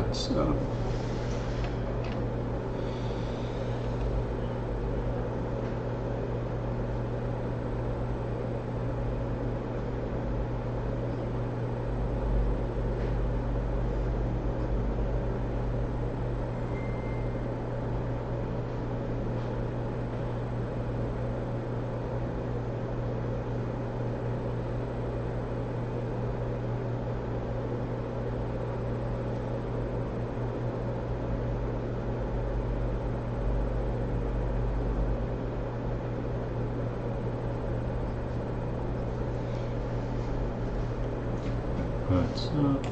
What's up? What's up?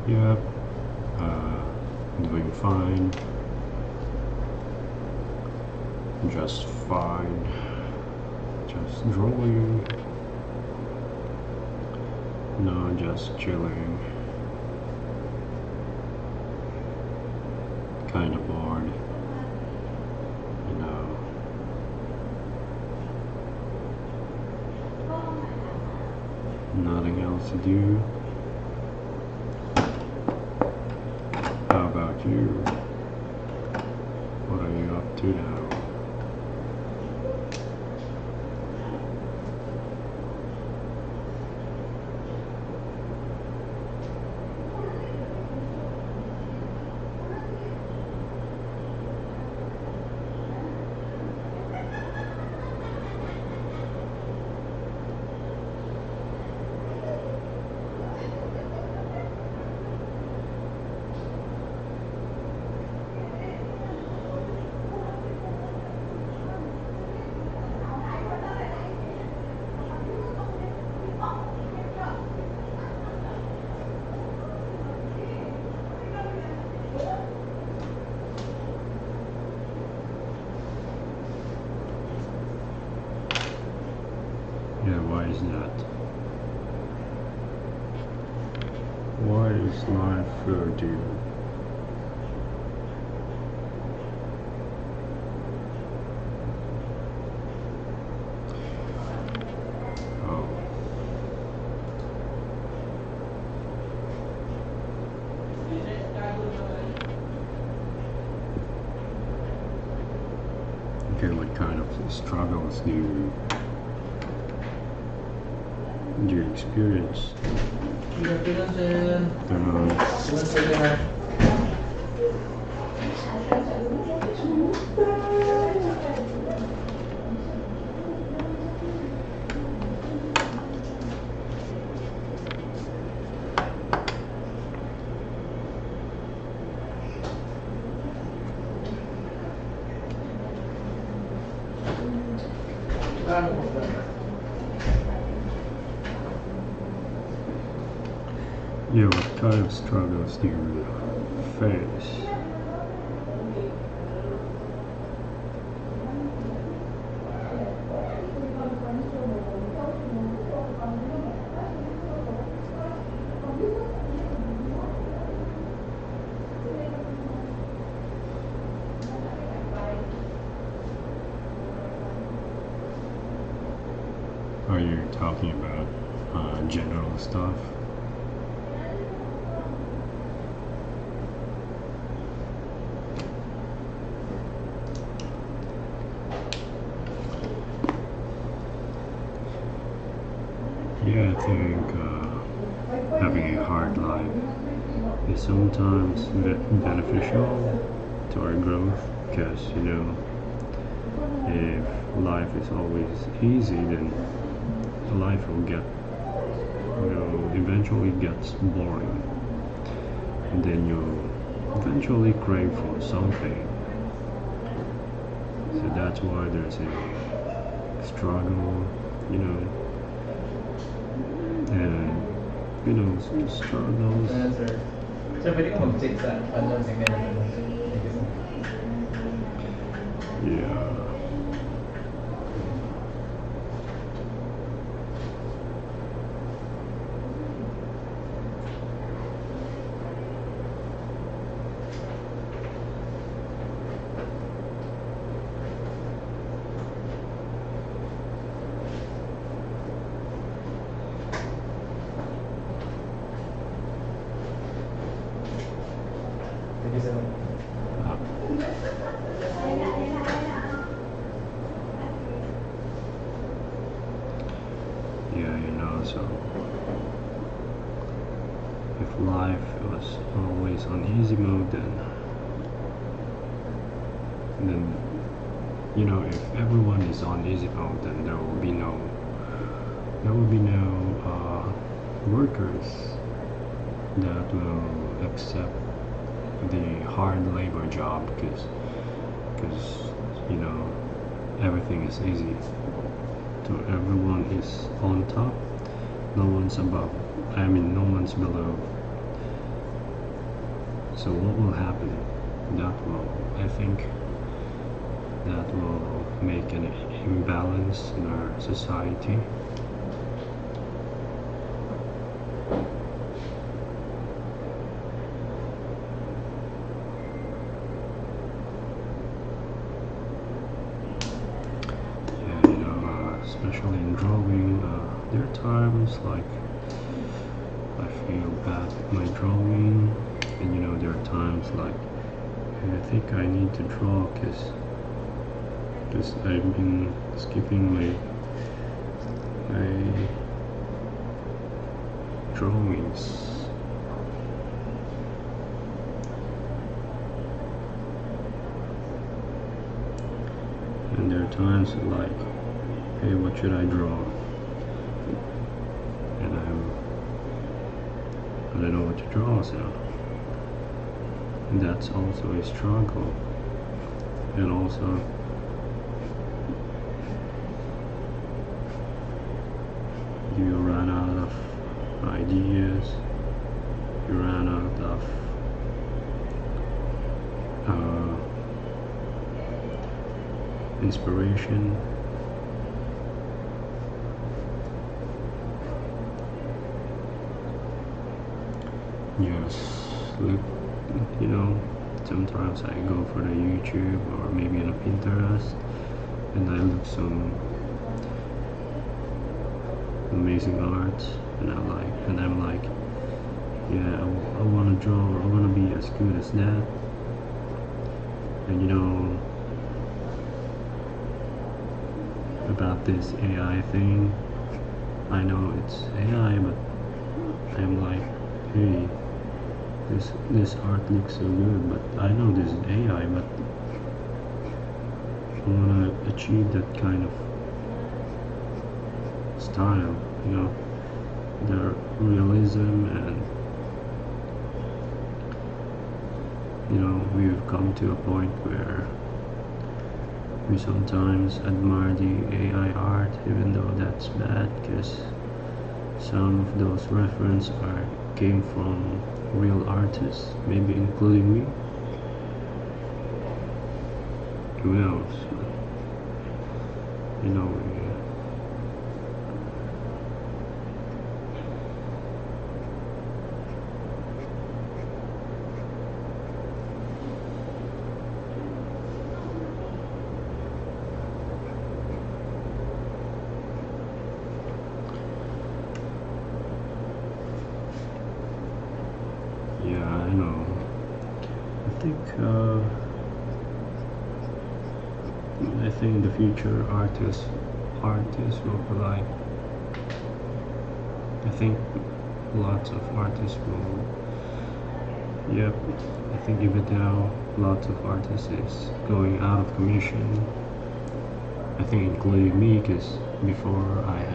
Yep, doing fine, just fine, just drawing, no, just chilling, kinda bored, you know, nothing else to do. How about you? What are you up to now? Yeah, why is that? Why is life for you? Oh. Okay, what kind of struggles do you experience? Yeah, what kind of struggles do you face? Are you talking about general stuff? Yeah, I think having a hard life is sometimes beneficial to our growth, because, you know, if life is always easy, then life will get, you know, eventually gets boring, and then you'll eventually crave for something. So that's why there's a struggle, you know, and struggles. Sir. Sir, pwede ka mag-check sa unknown segment natin. Thank you, sir. Yeah. Thank you, sir. Yeah, so if life was always on easy mode, then if everyone is on easy mode, then there will be no workers that will accept the hard labor job because everything is easy. So everyone is on top, no one's above. No one's below. So what will happen? I think that will make an imbalance in our society. Especially in drawing, there are times like I feel bad with my drawing, and there are times like I think I need to draw because I've been skipping my drawings. And there are times like, hey, what should I draw? And I don't know what to draw, so that's also a struggle. And also you run out of ideas, you run out of inspiration. Yes, look, sometimes I go for the YouTube or maybe on a Pinterest and I look some amazing art and I'm like, yeah, I want to draw, I want to be as good as that. And about this AI thing, I know it's AI, but I'm like, hey, this art looks so good, but I know this is AI, but I want to achieve that kind of style, the realism, and we've come to a point where we sometimes admire the AI art, even though that's bad, because some of those references came from real artists, maybe including me. Who knows? Yeah, I know. I think the future artists will be like. I think lots of artists will. Yep. I think even now, lots of artists is going out of commission. I think including me, because before I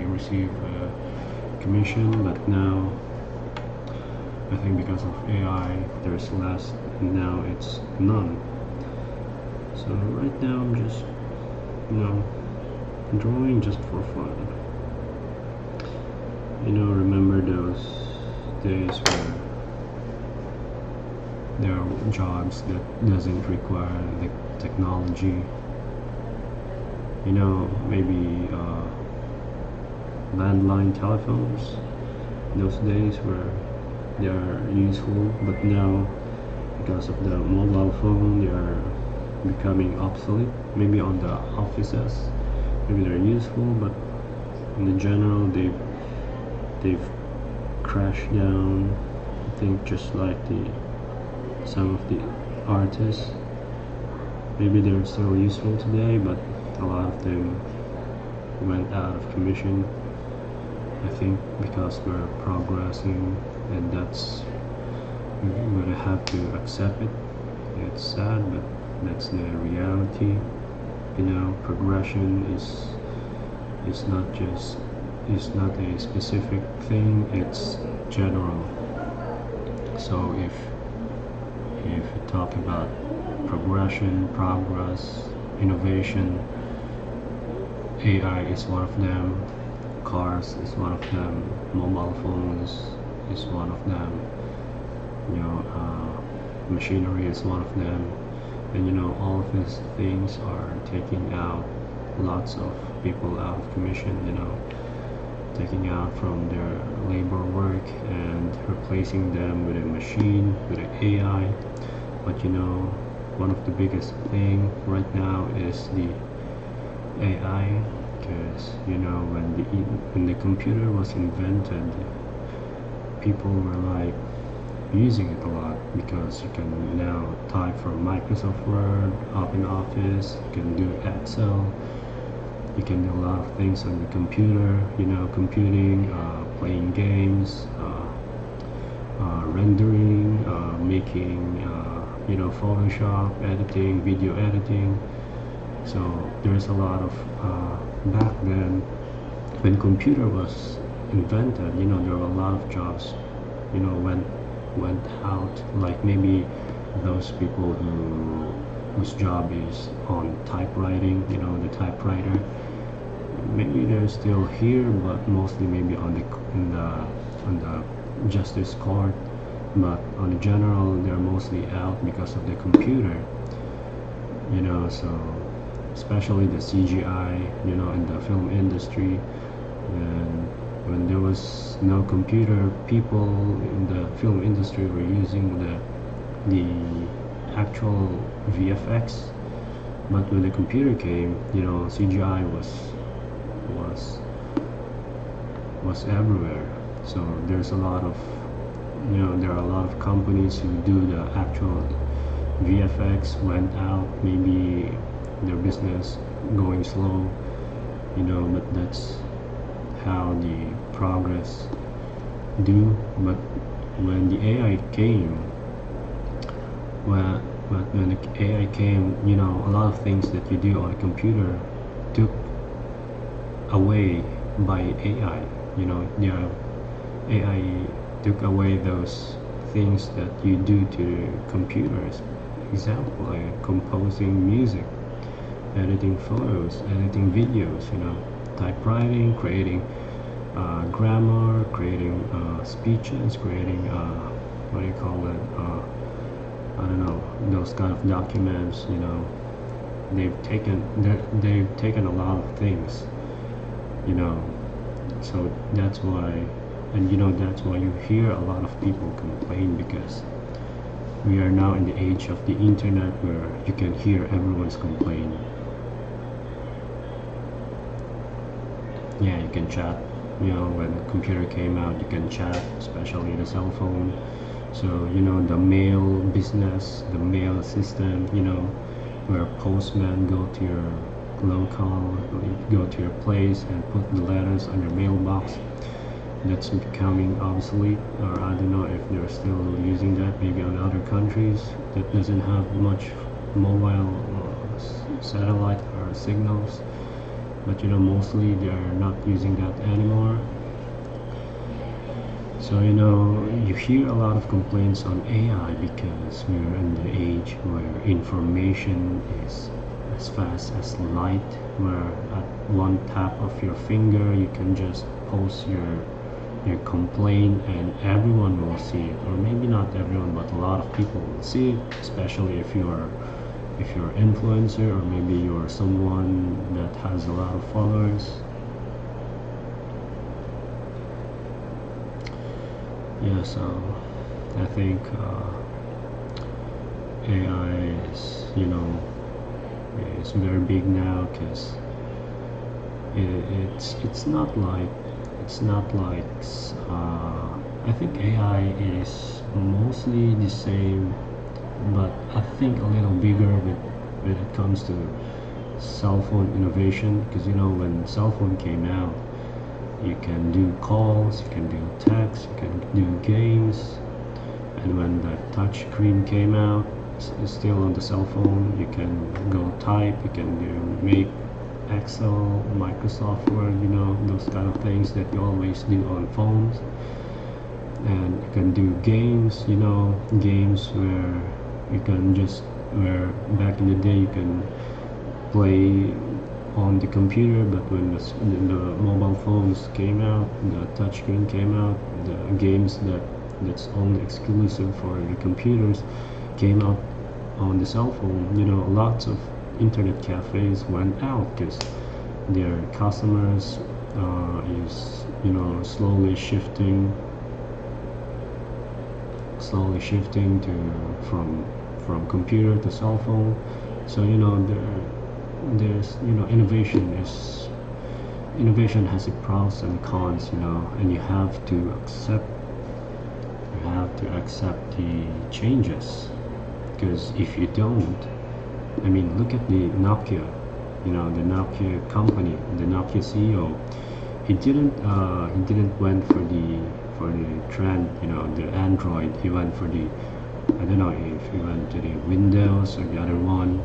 received a commission, but now I think because of AI, there's less, and now it's none. So right now I'm just, drawing just for fun. Remember those days where there are jobs that doesn't require the technology. Maybe landline telephones. Those days where they are useful, but now because of the mobile phone, they are becoming obsolete. Maybe on the offices, maybe they're useful, but in the general, they've crashed down. I think just like some of the artists, maybe they're still useful today, but a lot of them went out of commission. I think because we're progressing, and we're gonna have to accept it. It's sad, but that's the reality. Progression is not a specific thing. It's general. So if you talk about progression, progress, innovation, AI is one of them. Cars is one of them. Mobile phones is one of them. Machinery is one of them. And all of these things are taking out lots of people out of commission. Taking out from their labor work and replacing them with a machine, with an AI. But one of the biggest thing right now is the AI, because when the computer was invented, people were like using it a lot, because you can now type from Microsoft Word, OpenOffice, you can do Excel, you can do a lot of things on the computer, computing, playing games, rendering, making, Photoshop, editing, video editing. So there's a lot of, back then, when computer was invented, there were a lot of jobs, went out, like maybe those people whose job is on typewriting, the typewriter. Maybe they're still here, but mostly maybe on the justice court. But on the general, they're mostly out because of the computer. So especially the CGI, in the film industry. And when there was no computer, people in the film industry were using the actual VFX. But when the computer came, CGI was everywhere. So there's a lot of there are a lot of companies who do the actual VFX went out. Maybe their business going slow, but that's how the progress do. But when the AI came, when the AI came, a lot of things that you do on a computer took away by AI. AI took away those things that you do to computers. Example, like composing music, editing photos, editing videos, typewriting, creating grammar, creating speeches, creating what do you call it? I don't know, those kind of documents. They've taken a lot of things. So that's why, and that's why you hear a lot of people complain, because we are now in the age of the internet where you can hear everyone's complaint. Yeah, you can chat. When the computer came out, you can chat, especially the cell phone. So the mail business, the mail system, where postmen go to your local, go to your place and put the letters on your mailbox. That's becoming obsolete, or I don't know if they're still using that. Maybe on other countries that doesn't have much mobile satellite or signals, but mostly they're not using that anymore. So you hear a lot of complaints on AI because we're in the age where information is as fast as light, where at one tap of your finger you can just post your complaint and everyone will see it, or maybe not everyone, but a lot of people will see it, especially if you're an influencer, or maybe you're someone that has a lot of followers. Yeah, so I think AI is very big now because it's not like I think AI is mostly the same, but I think a little bigger when it comes to cell phone innovation, because when cell phone came out, you can do calls, you can do text, you can do games, and when the touch screen came out, it's still on the cell phone, you can go type, you can make Excel, Microsoft Word, those kind of things that you always do on phones. And you can do games, games where you can where back in the day you can play on the computer, but when the mobile phones came out, the touchscreen came out, the games that's only exclusive for the computers came out on the cell phone. Lots of internet cafes went out because their customers is slowly shifting to from computer to cell phone. So there's innovation has its pros and cons, and you have to accept the changes, because if you don't, I mean, look at the Nokia, the Nokia company, the Nokia CEO. He didn't went for the trend, the Android. He went for the, I don't know if he went to the Windows or the other one.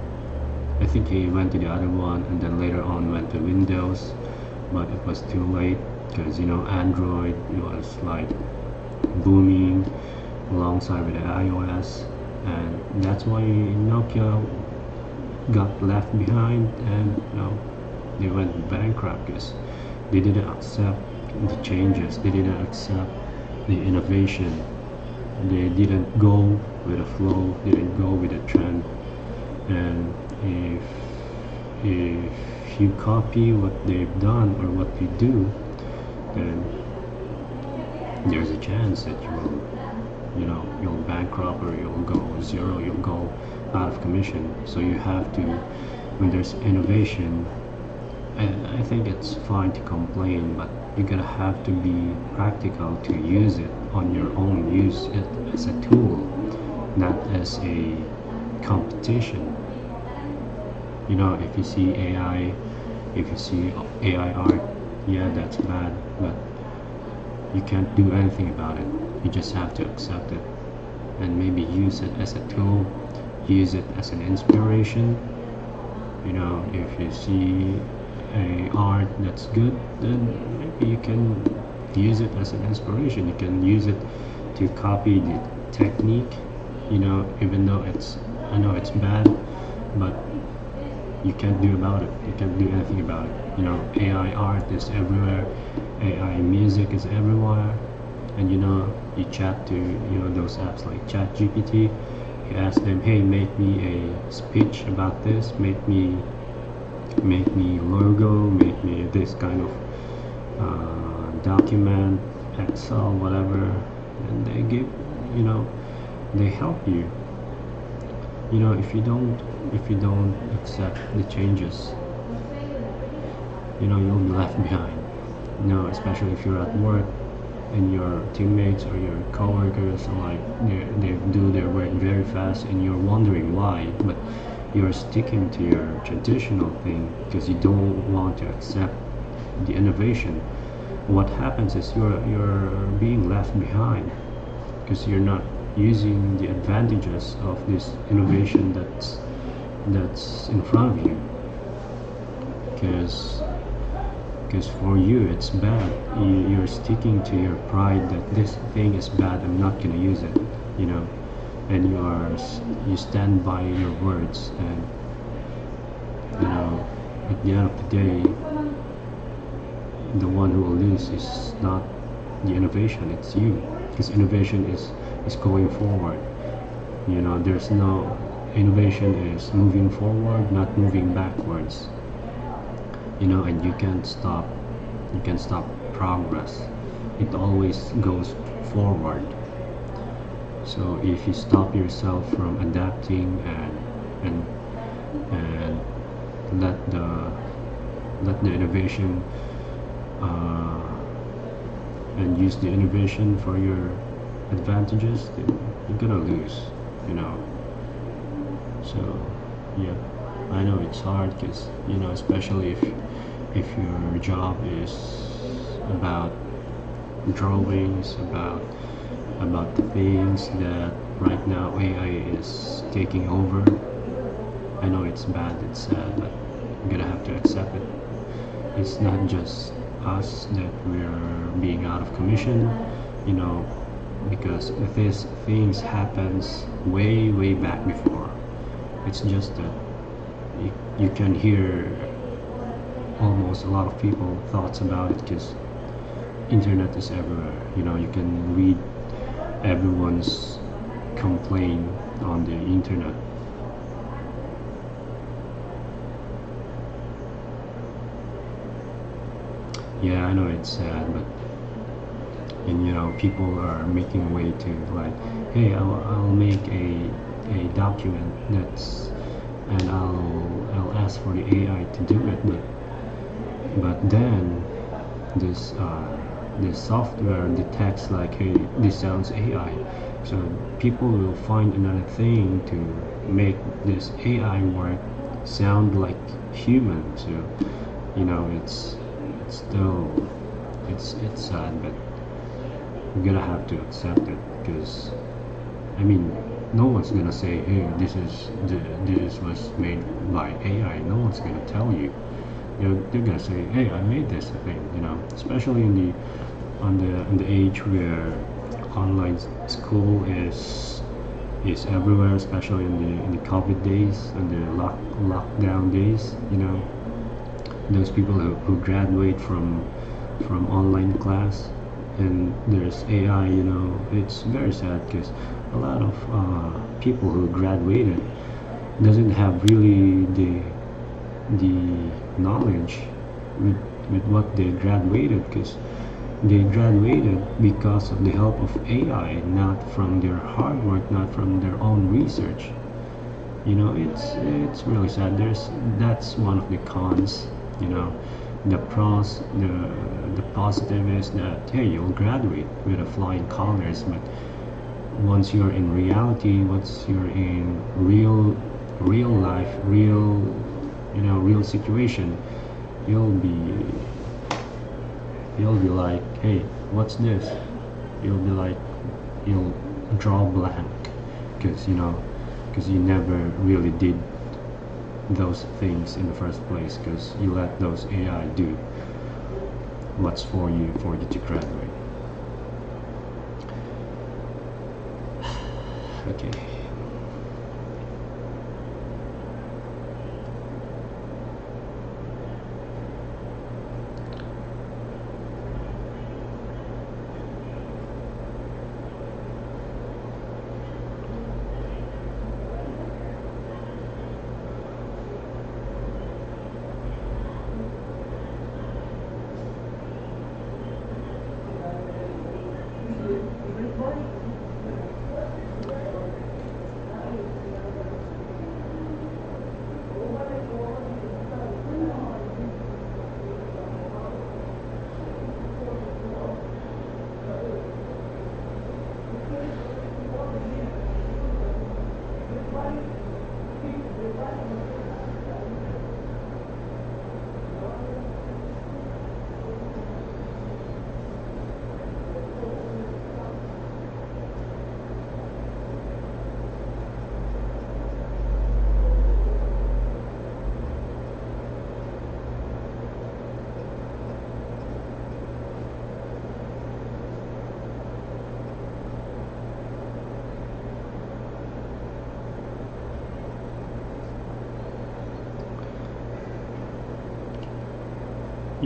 I think he went to the other one and then later on went to Windows, but it was too late because Android was like booming alongside with the iOS, and that's why Nokia got left behind, and they went bankrupt because they didn't accept the changes, they didn't accept the innovation, they didn't go with the flow, they didn't go with the trend. And if you copy what they've done or what they do, then there's a chance that you'll bankrupt, or you'll go zero, you'll go out of commission. So you have to, when there's innovation, I think it's fine to complain, but you're gonna have to be practical to use it on your own. Use it as a tool, not as a competition. If you see AI art, yeah, that's bad, but you can't do anything about it. You just have to accept it and maybe use it as a tool, use it as an inspiration. If you see a art that's good, then maybe you can use it as an inspiration. You can use it to copy the technique, even though I know it's bad, but you can't do about it. You can't do anything about it. AI art is everywhere, AI music is everywhere, and you chat to those apps like ChatGPT. You ask them, hey, make me a speech about this, make me logo, make me this kind of document, Excel, whatever, and they give, they help you. If you don't accept the changes, you'll be left behind. Especially if you're at work and your teammates or your coworkers are like they do their work very fast, and you're wondering why, but you're sticking to your traditional thing because you don't want to accept the innovation. What happens is you're being left behind because you're not using the advantages of this innovation that's in front of you. Because because for you it's bad. You're sticking to your pride that this thing is bad, I'm not gonna use it, you know. And you stand by your words, and you know, at the end of the day, the one who will lose is not the innovation, it's you, because innovation is going forward. You know, there's no innovation is moving forward, not moving backwards. You know, and you can stop progress. It always goes forward. So if you stop yourself from adapting and and let the innovation uh, and use the innovation for your advantages, then you're gonna lose, you know. So yeah, I know it's hard because, you know, especially if your job is about drawings, about the things that right now AI is taking over. I know it's bad, it's sad, but you're gonna have to accept it. It's not just us that we're being out of commission, you know, because these things happens way back before. It's just that you can hear almost a lot of people thoughts about it because internet is everywhere. You know, you can read everyone's complaint on the internet. Yeah, I know it's sad, but and you know, people are making a way to like, hey, I'll make a document that's, and I'll ask for the AI to do it, but then this this software detects like, hey, this sounds AI, so people will find another thing to make this AI work sound like human. So you know, it's still it's sad, but we're gonna have to accept it because I mean, no one's gonna say, hey, this was made by AI. No one's gonna tell you. You know, they're gonna say, hey, I made this thing. You know, especially in the age where online school is everywhere, especially in the COVID days and the lockdown days. You know, those people who graduate from online class and there's AI. You know, it's very sad because a lot of people who graduated doesn't have really the knowledge with what they graduated, because they graduated because of the help of AI, not from their hard work, not from their own research. You know, it's really sad. That's one of the cons. You know, the positive is that, hey, you'll graduate with a flying colors, but once you're in reality, once you're in real life, real situation, you'll be like, hey, what's this? You'll be like, you'll draw blank because you never really did those things in the first place, because you let those AI do what's for you to graduate. Okay.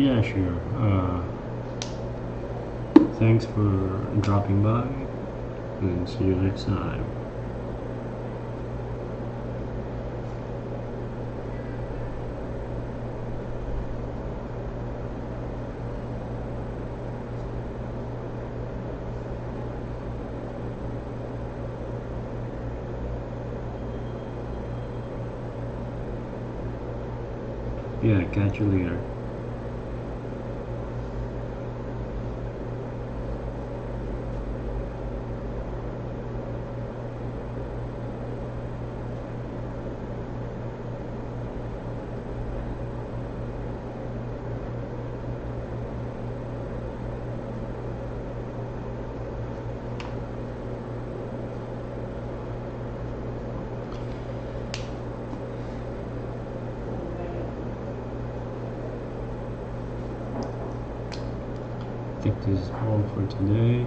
Yeah, sure. Thanks for dropping by, and see you next time. Yeah, catch you later. I think this is all for today.